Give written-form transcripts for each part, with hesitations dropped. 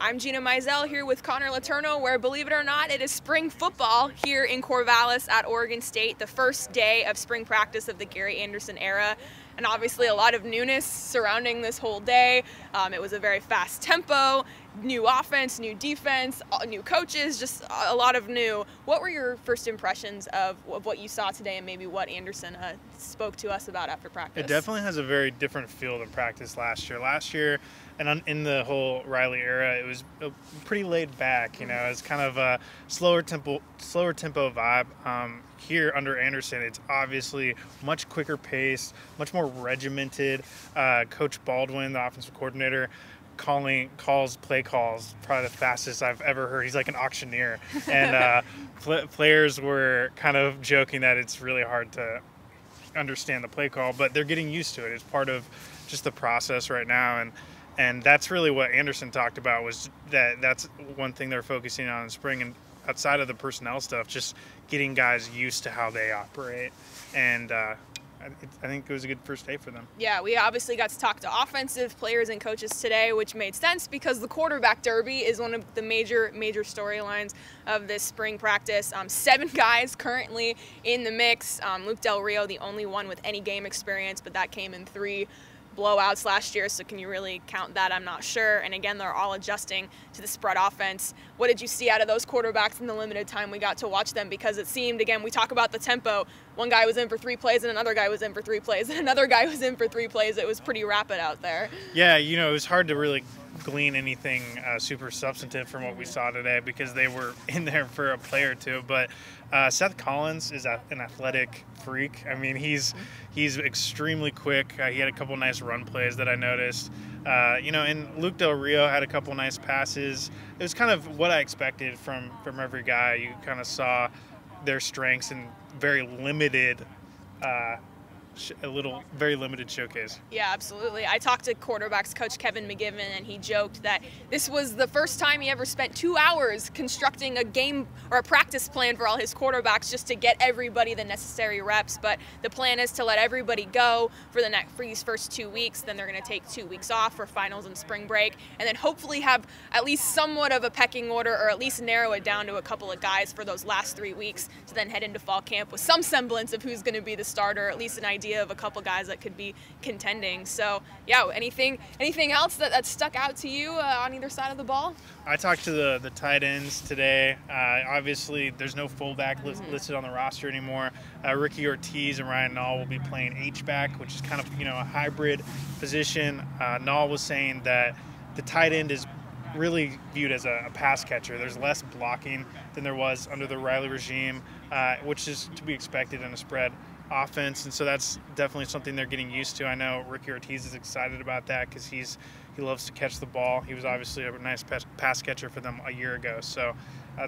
I'm Gina Mizell here with Connor Letourneau, where, believe it or not, it is spring football here in Corvallis at Oregon State, the first day of spring practice of the Gary Andersen era. And obviously a lot of newness surrounding this whole day. It was a very fast tempo, new offense, new defense, new coaches, just a lot of new. What were your first impressions of what you saw today and maybe what Andersen spoke to us about after practice? It definitely has a very different feel than practice last year. Last year, and in the whole Riley era, it was pretty laid back. You know, it's kind of a slower tempo vibe. Here under Andersen, it's obviously much quicker pace, much more regimented. Coach Baldwin, the offensive coordinator, play calls probably the fastest I've ever heard. He's like an auctioneer, and players were kind of joking that it's really hard to understand the play call, but they're getting used to it. It's part of just the process right now, and that's really what Andersen talked about, was that's one thing they're focusing on in spring, and outside of the personnel stuff, just getting guys used to how they operate. And I think it was a good first day for them. Yeah, we obviously got to talk to offensive players and coaches today, which made sense because the quarterback derby is one of the major storylines of this spring practice. 7 guys currently in the mix. Luke Del Rio, the only one with any game experience, but that came in 3 blowouts last year, so can you really count that? I'm not sure. And again, they're all adjusting to the spread offense. What did you see out of those quarterbacks in the limited time we got to watch them? Because it seemed, again, we talk about the tempo. One guy was in for 3 plays, and another guy was in for 3 plays, and another guy was in for 3 plays. It was pretty rapid out there. Yeah, you know, it was hard to really glean anything super substantive from what we saw today because they were in there for a play or two. But Seth Collins is an athletic freak. I mean, he's extremely quick. He had a couple nice run plays that I noticed. You know, and Luke Del Rio had a couple nice passes. It was kind of what I expected from every guy. You kind of saw their strengths and very limited very limited showcase. Yeah, absolutely. I talked to quarterbacks coach Kevin McGivern, and he joked that this was the first time he ever spent 2 hours constructing a game or a practice plan for all his quarterbacks just to get everybody the necessary reps. But the plan is to let everybody go for these first 2 weeks. Then they're going to take 2 weeks off for finals and spring break, and then hopefully have at least somewhat of a pecking order, or at least narrow it down to a couple of guys for those last 3 weeks to then head into fall camp with some semblance of who's going to be the starter, or at least an idea of a couple guys that could be contending. So yeah, anything else that stuck out to you on either side of the ball? I talked to the tight ends today. Obviously there's no fullback listed on the roster anymore. Ricky Ortiz and Ryan Nall will be playing H-back, which is kind of, you know, a hybrid position. Nall was saying that the tight end is really viewed as a pass catcher. There's less blocking than there was under the Riley regime, which is to be expected in a spread offense, and so that's definitely something they're getting used to. I know Ricky Ortiz is excited about that because he loves to catch the ball. He was obviously a nice pass catcher for them a year ago, so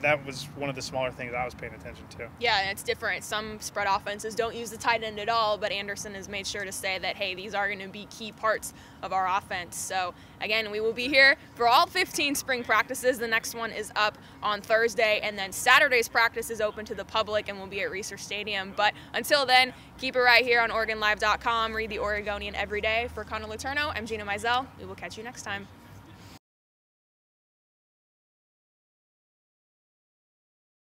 that was one of the smaller things I was paying attention to. Yeah, and it's different. Some spread offenses don't use the tight end at all, but Andersen has made sure to say that, hey, these are going to be key parts of our offense. So again, we will be here for all 15 spring practices. The next one is up on Thursday, and then Saturday's practice is open to the public and will be at Reser Stadium. But until then, keep it right here on OregonLive.com. Read the Oregonian every day. For Connor Letourneau, I'm Gina Mizell. We will catch you next time.